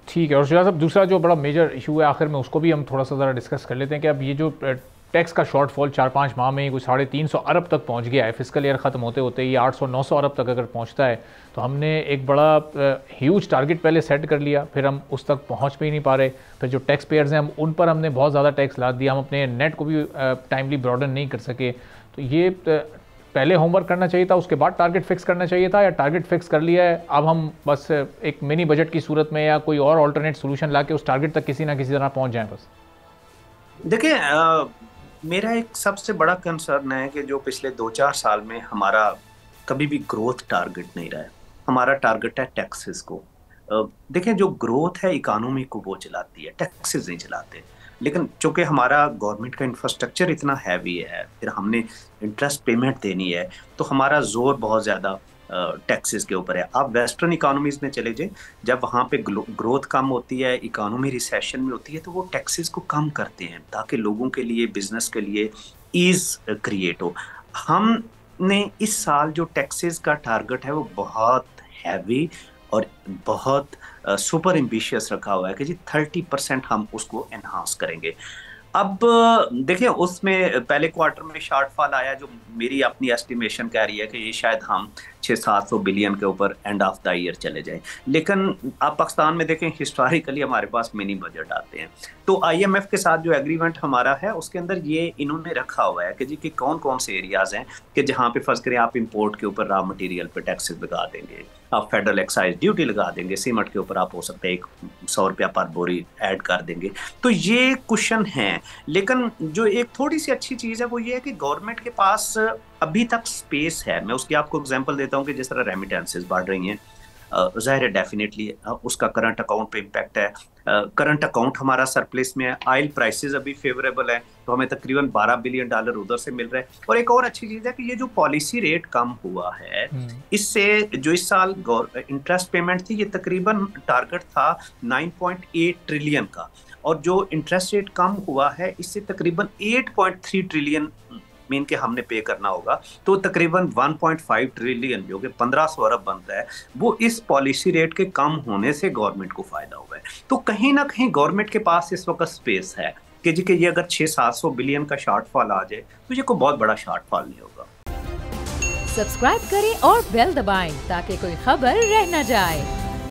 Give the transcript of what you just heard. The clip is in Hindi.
ठीक है। और शुजा साहब, दूसरा जो बड़ा मेजर इशू है आखिर में, उसको भी हम थोड़ा सा ज़रा डिस्कस कर लेते हैं कि अब ये जो टैक्स का शॉर्टफॉल 4-5 माह में कुछ 350 अरब तक पहुंच गया है। फिस्कल ईयर ख़त्म होते होते ये 800-900 अरब तक अगर पहुंचता है तो हमने एक बड़ा ह्यूज टारगेट पहले सेट कर लिया, फिर हम उस तक पहुंच भी नहीं पा रहे। फिर जो टैक्स पेयर्स हैं हम उन पर हमने बहुत ज़्यादा टैक्स लाद दिया, हम अपने नेट को भी टाइमली ब्रॉडन नहीं कर सके। तो ये पहले होमवर्क करना चाहिए था, उसके बाद टारगेट फिक्स करना चाहिए था, या टारगेट फिक्स कर लिया है अब हम बस एक मिनी बजट की सूरत में या कोई और ऑल्टरनेट सोल्यूशन ला के उस टारगेट तक किसी ना किसी तरह पहुंच जाएं बस? देखिए, मेरा एक सबसे बड़ा कंसर्न है कि जो पिछले 2-4 साल में हमारा कभी भी ग्रोथ टारगेट नहीं रहा है। हमारा टारगेट है टैक्सेस को। देखें, जो ग्रोथ है इकोनॉमी को वो चलाती है, टैक्सेस नहीं चलाते। लेकिन चूंकि हमारा गवर्नमेंट का इंफ्रास्ट्रक्चर इतना हैवी है, फिर हमने इंटरेस्ट पेमेंट देनी है, तो हमारा जोर बहुत ज़्यादा टैक्सेस के ऊपर है। आप वेस्टर्न इकोनॉमीज में चले जाए, जब वहाँ पे ग्रोथ कम होती है, इकोनॉमी रिसेशन में होती है, तो वो टैक्सेस को कम करते हैं ताकि लोगों के लिए, बिजनेस के लिए ईज क्रिएट हो। हमने इस साल जो टैक्सेस का टारगेट है वो बहुत हैवी और बहुत सुपर एम्बिशियस रखा हुआ है कि जी 30% हम उसको एनहांस करेंगे। अब देखिए, उसमें पहले क्वार्टर में शॉर्टफॉल आया, जो मेरी अपनी एस्टिमेशन कह रही है कि ये शायद हम 600-700 बिलियन के ऊपर एंड ऑफ द ईयर चले जाएं। लेकिन आप पाकिस्तान में देखें, हिस्टोरिकली हमारे पास मिनी बजट आते हैं। तो आईएमएफ के साथ जो एग्रीमेंट हमारा है उसके अंदर ये इन्होंने रखा हुआ है कि जी कि कौन कौन से एरियाज हैं कि जहाँ पे फर्ज करें आप इंपोर्ट के ऊपर रॉ मटेरियल पे टैक्सेस लगा देंगे, आप फेडरल एक्साइज ड्यूटी लगा देंगे, सीमेंट के ऊपर आप हो सकता है 100 रुपया पर बोरी ऐड कर देंगे। तो ये क्वेश्चन है। लेकिन जो एक थोड़ी सी अच्छी चीज है वो ये है कि गवर्नमेंट के पास अभी तक स्पेस है। मैं उसकी आपको एग्जांपल देता हूँ कि जिस तरह रेमिटेंसेस बढ़ रही हैं, जाहिर है डेफिनेटली उसका करंट अकाउंट पे इम्पैक्ट है। करंट अकाउंट हमारा सरप्लस में है, ऑयल प्राइसेस अभी फेवरेबल है, तो हमें तकरीबन $12 बिलियन उधर से मिल रहा है। और एक और अच्छी चीज है कि ये जो पॉलिसी रेट कम हुआ है, इससे जो इस साल इंटरेस्ट पेमेंट थी, ये तकरीबन टारगेट था 9.8 ट्रिलियन का, और जो इंटरेस्ट रेट कम हुआ है इससे तकरीबन 8.3 ट्रिलियन मीन के हमने पे करना होगा। तो तकरीबन 1.5 ट्रिलियन जो कि 1500 अरब बनता है, वो इस पॉलिसी रेट के कम होने से गवर्नमेंट को फायदा हुआ है। तो कहीं ना कहीं गवर्नमेंट के पास इस वक्त स्पेस है कि जी कि ये अगर 600-700 बिलियन का शॉर्टफॉल आ जाए तो ये कोई बहुत बड़ा शॉर्टफॉल नहीं होगा। सब्सक्राइब करें और बेल दबाएं ताकि कोई खबर रह न जाए।